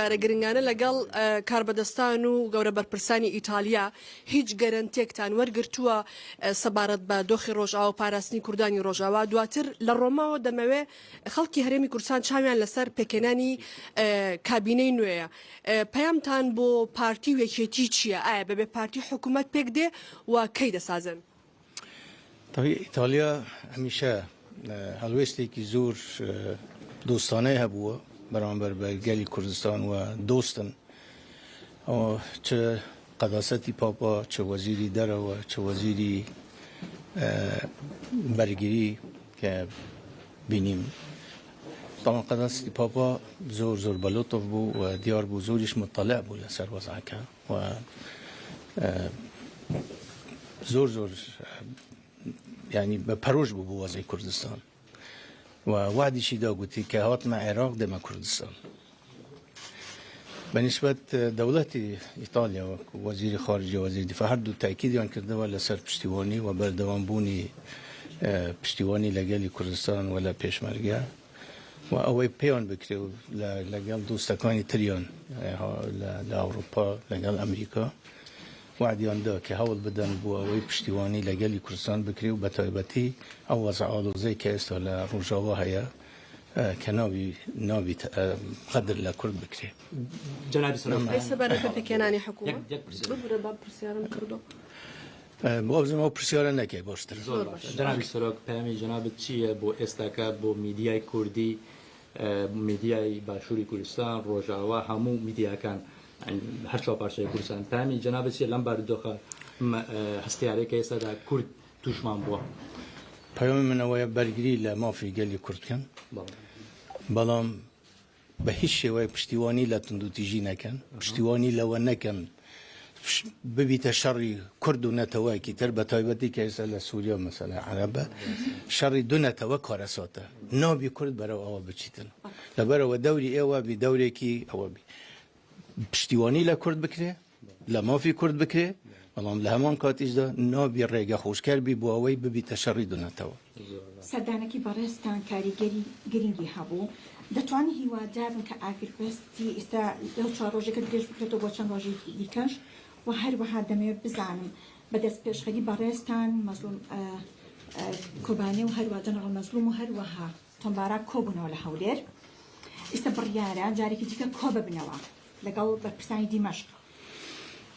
پرسیارە گرنگانە لەگەڵ کاربەدەستان و گەورە بەرپرسانی ئیتالیا هیچ گەرنتێکتان وەرگرتووە سەبارەت بە دۆخی ڕۆژاوا و پاراستنی کوردانی ڕۆژاوا؟ دواتر لە ڕۆماوە دەمەوێ خەڵکی هەرێمی کوردستان چاویان لەسەر پێکێنانی کابینەی نوێیە. پەیامتان بۆ پارتی و یەکێتی چییە؟ ئایا بەبێ پارتی حکوومەت پێک دێ و کەی دەسازن؟ ئیتالیا هەمیشە هەڵوێستێکی زۆر دۆستانەی هەبووە بەرامبەر بە گەلی کوردستان و دۆستن چ قەداسەتی پاپا چ وەزیری دەرەوە چ وەزیری بەرگری کە بینیم. طبعا قەداسەتی پاپا زۆر زۆر بەلۆتۆف بوو و دیار بوو زۆریش مطلع بوو لەسەر وەزعەکە و زۆر زۆر يعني بپروژ بو وضع کردستان و وعدیشی دا گوتی که هاتنا عراق دم کردستان. بالنسبة دولة إيطاليا ووزير خارجية ووزير دفاع هر دو تأكيد کرده و لسر پشتیوانی و بردوام بونی پشتیوانی لگلی کردستان ولا پیشمرگه و اوی پیان بکره لگل دوستکانی تریان لأوروپا لگل امریکا وعدیان دا که حول بدن بو اوی پشتیوانی لگلی کردستان بکری و بتایبتی او وضع آلوزه که استا لروجاوا هیا که نابی قدر لکرد بکری. جناب سلام ایسا برای پکینانی حکومت؟ ببره باب پرسیارم کردو؟ بابزم او پرسیاره نکه باشتر. جناب سلام پیامی جناب چیه بو استاکا بو میدیای کردی میدیای باشوری کردستان روجاوا همو میدیا کن هر چه پارچه کردستان پیامی جناب چیه لام بار دخه هستیاره که است در کرد توشمان بوا. پیام من اوه برگری لمافی گلی کرد کن. بلام به هیچ شیوه پشتیوانی لاتندو تیجی نکن. پشتیوانی لو نکن ببیت شری کرد و نتوه کی تر بتایبتی که است لسوریا مثلا عربه شری دو نتوه کارساته نابی کرد برای آوا بچیتن. لبرای دوری آوا بی دوری کی آوا بی پشتیوانی لکرد بکره لمافی کرد بکره. والله لهمان کاتیج دا نابی ریگه خوشکر بی بواوی ببی تشری دونتاو. سردانکی بارستان کاریگری گرینگی هبو. دتوانی هیوادار که آخر بستی است لو چهار روزی که دیگه بکره تو بچن روزی دیگهش و هر واحد دمی بزنم بدست پیش خیلی بارستان مظلوم کوبانی و هر واحد نقل مظلوم و هر واحد تنبارا کوبنا ولا حولیر است بریاره جاری که دیگه کوب بنوا لقاو برپسانی دمشق.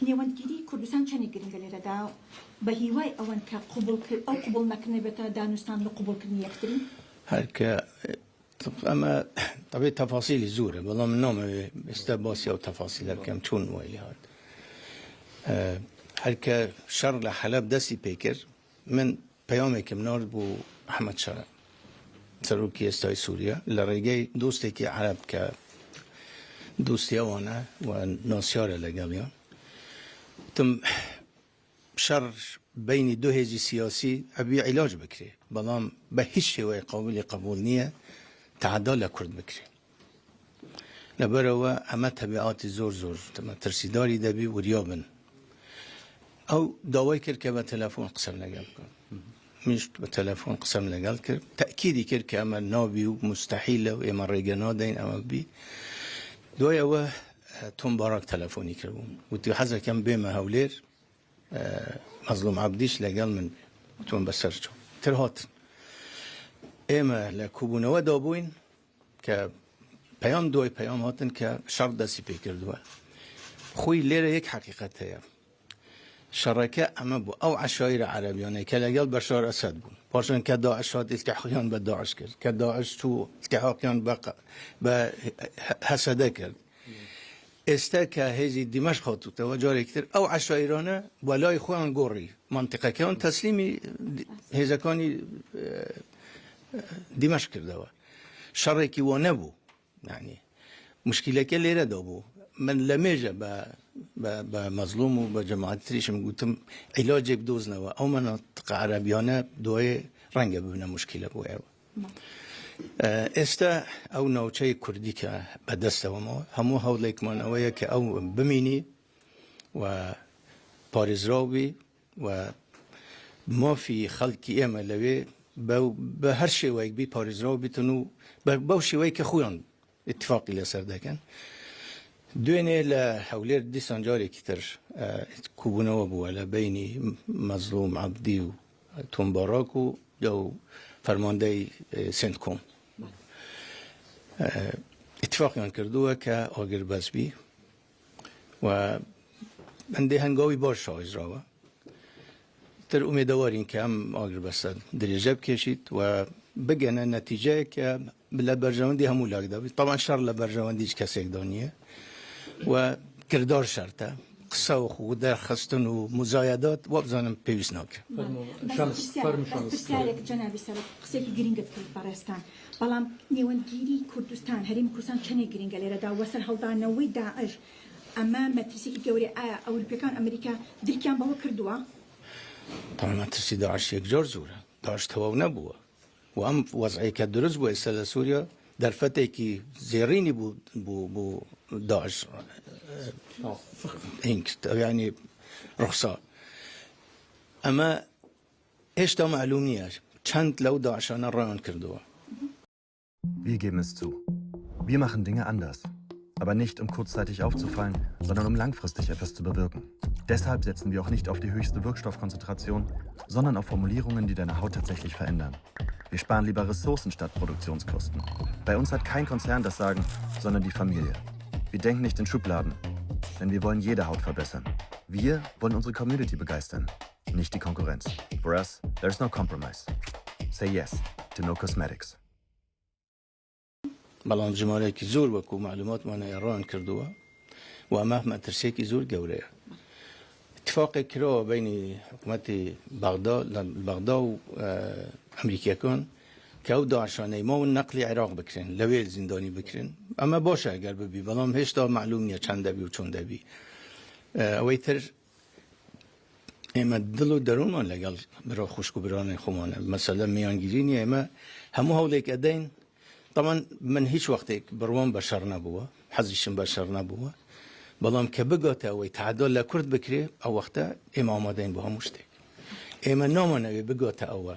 نيوانتيري كردستان چني گرنگل ردا بهيواي اون قبول نکنه بتا دانستان لقبول كني يكتري هركا اما طبيعي تفاصيل زوره والله من نوم استباسي او تفاصيل كم تون ويلي هاد هركا شر لحلب دسي بيكر من بيومك منار بو احمد شاه سروكي استاي سوريا لريجي دوستي كي عرب ك دوستي وانا وناسيار لقاليان تم شر بين دو هزي سياسي أبي علاج بكري بلام بهش هو قبول نية تعدى لكرد بكري لبروا أما تبعات زور تم ترسيداري دبي وريابن أو دواي كركة بتلفون قسم لقال مش بتلفون قسم لقال كر تأكيدي كركة أما نابي ومستحيلة وإما رجنا دين أما بي دواي هو توم باراك تلفوني كربون وتي حزة كم بما هولير مظلوم عبديش لقال من توم بسرجو ترهات اما لكوبونا ودابوين ك بيام دوي بيام هاتن كشرط دسي بيكر دوا خوي ليرة هيك حقيقة هي شركاء أما بو أو عشائر عربيانة كلاقال بشار أسد بون باشن كداعش هات التحقيان بداعش كرد كداعش تو التحقيان بقى بحسده كرد استك هذه دمشق خاطو توجاري كتير أو عشائرانه ولا يخوان قوري منطقة كان تسليمي هذا كان دمشق كردوا شركي ونبو يعني مشكلة كلي ردابو من لميجا بمظلوم وبجماعة تريش مقولتم علاج بدوزنا أو مناطق عربيانه دوي رنگ ببنا مشكلة بوعه استا او نوچه کردی که به دست ما همو هولک منویه که او بمینی و پارزراوی و ما فی خلقی عملوی به هر شیوه بی پارزراو بیتونو به شیوه که خویان اتفاقی لسر دکن دوێنێ لە هەولێر دیسان جارێکی تر کوبوونەوە بووە لە بینی مەزلوم عەبدی و تۆمباڕاک و ئەو فەرماندەی سێنتکۆم اتفاقیان کردووە کە ئاگربەس بی و ئەندێ هەنگاوی باش ئاژراوە تر ئومێدەوارین کە ئەم ئاگربەسە درێژە بکێشیت و بگەنە نەتیجەیە کە لە بەرژەوەندی هەموو لاکدا بێت طبعا شەڕ لە بەرژەوەندی هیچ کەسێکدا نییە و کردار شەرتە قسە و خو دەرخستن و مزایدات وا بزانم پێویست ناکە پرسیارێک جەنابی سەرۆک قسێکی گرنگت کرد بەڕێستان بەڵام نێوەندگیری کوردستان هەرێمی کوردستان چەندێک گرنگە لێرەدا وەسەر هەڵدانەوەی داعش ئەمە مەترسێکی گەورەی ئایا ئەوروپیەکان ئەمریکا درکیان بەوە کردووە طبعا مەترسی داعش یەکجار زۆرە داعش تەواو نەبووە و ئەم وەزعی کە دروست بووە ئێستا لە سووریا دەرفەتێکی زێڕینی بوو داعش ینی ڕخسا ئەمە هێشتا معلوم نییە چەند لەو داعشانە ڕایان کردووە. Wir geben es zu. Wir machen Dinge anders. Aber nicht, um kurzzeitig aufzufallen, sondern um langfristig etwas zu bewirken. Deshalb setzen wir auch nicht auf die höchste Wirkstoffkonzentration, sondern auf Formulierungen, die deine Haut tatsächlich verändern. Wir sparen lieber Ressourcen statt Produktionskosten. Bei uns hat kein Konzern das Sagen, sondern die Familie. Wir denken nicht in Schubladen, denn wir wollen jede Haut verbessern. Wir wollen unsere Community begeistern, nicht die Konkurrenz. For us, there's no compromise. Say yes to no cosmetics. بەڵام ژمارەیەکی زۆر وەکو معلوماتمانە ڕایان کردووە و ئەمە مەترسێکی زۆر گەورەیە. اتفاقێک کراوە بینی حکوومەتی بەغدا و ئەمریکیەکان کە ئەو داعشانەی ماون نەقلی عێراق بکرێن لەوێ زیندانی بکرێن ئەمە باشە ئەگەر ببی بەڵام هێشتا معلوم نییە چەند دەبی و چۆن دەبی. ئەوەی تر ئێمە دڵ و دەروونمان لەگەڵ برا خوشک و برانەی خۆمانە مەسەلە میانگیری نیە ئێمە هەموو هەوڵێک ئەدەین طبعا من هیچ وەختێک بڕوام بە شەڕ نەبووە حەزیشم بە شەڕ نەبووە بەڵام کە بگاتە ئەوەی تعادل لە کورد بکرێ ئەو وەختە ئێمە ئامادەین بۆ هەموو شتێک ئێمە نامانەوێ بگاتە ئەوە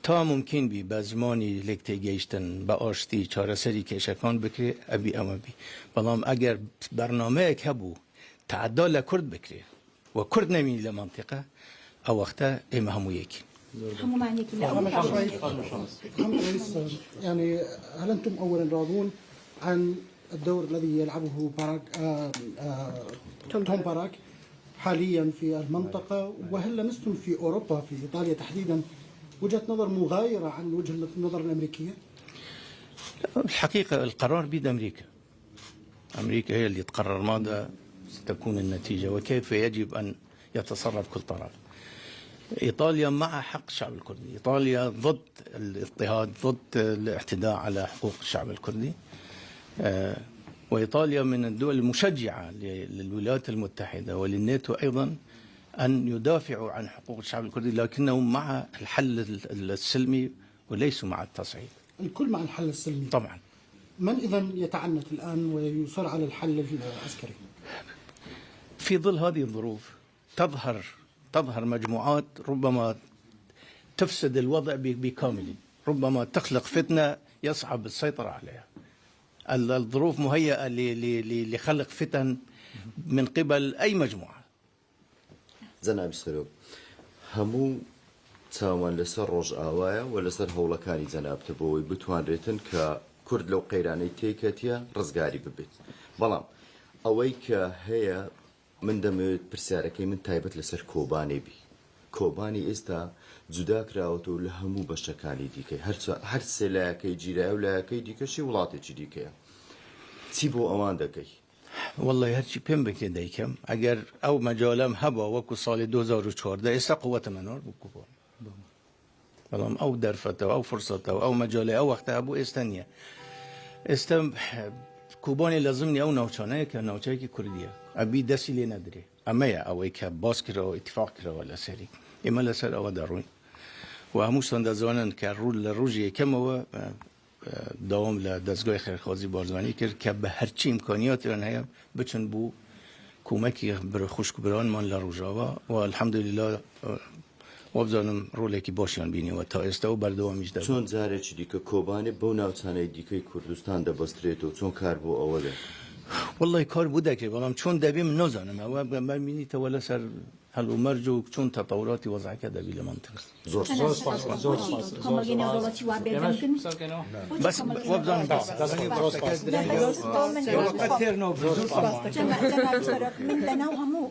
تا ممکن بی بە زمانی لێک تێگەیشتن بە ئاشتی چارەسەری کێشەکان بکرێ ئەبی ئەمە بی بەڵام ئەگەر بەرنامەیەک هەبوو تعادل لە کورد بکرێ و کورد نەمینی لە منطقە ئەو وەختە ئێمە هەموو یەکین. يعني هل أنتم أولا راضون عن الدور الذي يلعبه توم باراك حاليا في المنطقة وهل لمستم في أوروبا في إيطاليا تحديدا وجهة نظر مغايرة عن وجهة النظر الأمريكية؟ الحقيقة القرار بيد أمريكا. أمريكا هي اللي تقرر ماذا ستكون النتيجة وكيف يجب أن يتصرف كل طرف. إيطاليا مع حق الشعب الكردي، إيطاليا ضد الاضطهاد، ضد الاعتداء على حقوق الشعب الكردي، وإيطاليا من الدول المشجعة للولايات المتحدة وللناتو أيضا أن يدافعوا عن حقوق الشعب الكردي لكنهم مع الحل السلمي وليسوا مع التصعيد. الكل مع الحل السلمي طبعا. من إذن يتعنت الآن ويصر على الحل العسكري؟ في ظل هذه الظروف تظهر مجموعات ربما تفسد الوضع بكامله، ربما تخلق فتنة يصعب السيطرة عليها. الظروف مهيئة لخلق فتن من قبل أي مجموعة. جناب سەرۆک هەموو چاوان لەسەر ڕۆژئاوایە و لەسەر هەوڵەکانی جەنابتە بۆەوەی بتوانرێتن کە کورد لەو قەیرانەی تێکەتیە ڕزگاری ببێت. بەڵام ئەوەی کە هەیە من دەمەوێت پرسیارەکەی من تایبەت لەسەر کۆبانێ بی. کۆبانی ئێستا جودا کراوەتەوە لە هەموو بەشەکانی دیکەی هەر سێ لایەکەی جیرایە و لایەکەی دیکەشی وڵاتێکی دیکەیە. چی بۆ ئەوان دەکەی؟ والله هرچی پێم بکێ دەیکەم ئەگەر ئەو مەجالەم هەبە وەکو ساڵی 2014 ئێستا قووەتە منۆر بکوبۆ بەڵام ئەو دەرفەتەوە ئەو فرسەتەوە ئەو مەجاالە ئەو وەختە هەبوو ئێستا نییە. ئێستا کوبانی لە زمانی ئەو ناوچانەیە کە ناوچەیەکی کوردیە ئەبی دەستی لێ نەدرێ ئەمەیە ئەوەی کە باس کرەوە ئیتفاق کرەوە لەسەری ئێمە لەسەر ئەوە دەڕوین و هەمووشتان دەزانن کە لە ڕۆژی یەکەمەوە داوام لە دەستگای خێرخوازی بارزانانی کرد کە بە هەرچی ئیمکانیاتیان هەیە بچن بوو کۆمەکی خوشک برانمان لە ڕۆژاوا و الحەمدولله وابزانم ڕۆلێکی بۆشیان بینیوە تا ئێستا و بەردەوامیش دەبێت. چۆن جارێکی دیکە کۆبانێ بەو ناوچانەی دیکەی کوردستان دەبەسترێتەوە چۆن کار بۆ ئەوە دێت؟ والله کار بوو دەکرێت بەڵام چۆن دەبێ من نازانم ئەوە بینیتەوە لەسەر هەڵ و مەرج و چۆن تەتەوراتی وەزعەکە دەبی لە منتیق. زۆر کۆمەڵگەی نێودەوڵەتی وا بێدەنگن بس وابزانم من لەناو هەموو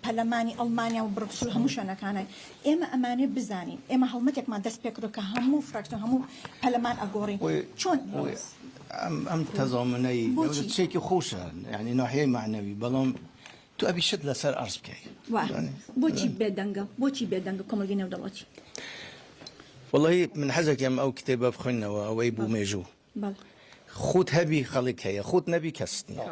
پەرلەمانی ئەڵمانیا و بروکسل هەموو شوێنەکانە ئێمە ئەمانێ بزانین ئێمە هەڵمەتێکمان دەست پێ کردو کە هەموو فراکسیۆن هەموو پەرلەمان ئەگۆڕین چۆن ئەم تەزامنەی شتێکی خۆشە یعنی ناحیەی معنەوی بەڵام تو ئەبی شت لەسەر ئەرز بکەی. بۆچی بێدەنگە بۆچی بێدەنگە کۆمەڵگەی نێودەوڵەتی؟ والله من حەزەکەم ئەو کتێبە بخوێنەوە ئەوەی بوو مێژوو. خۆت هەبی خەڵک هەیە خۆت نەبی کەست نییە.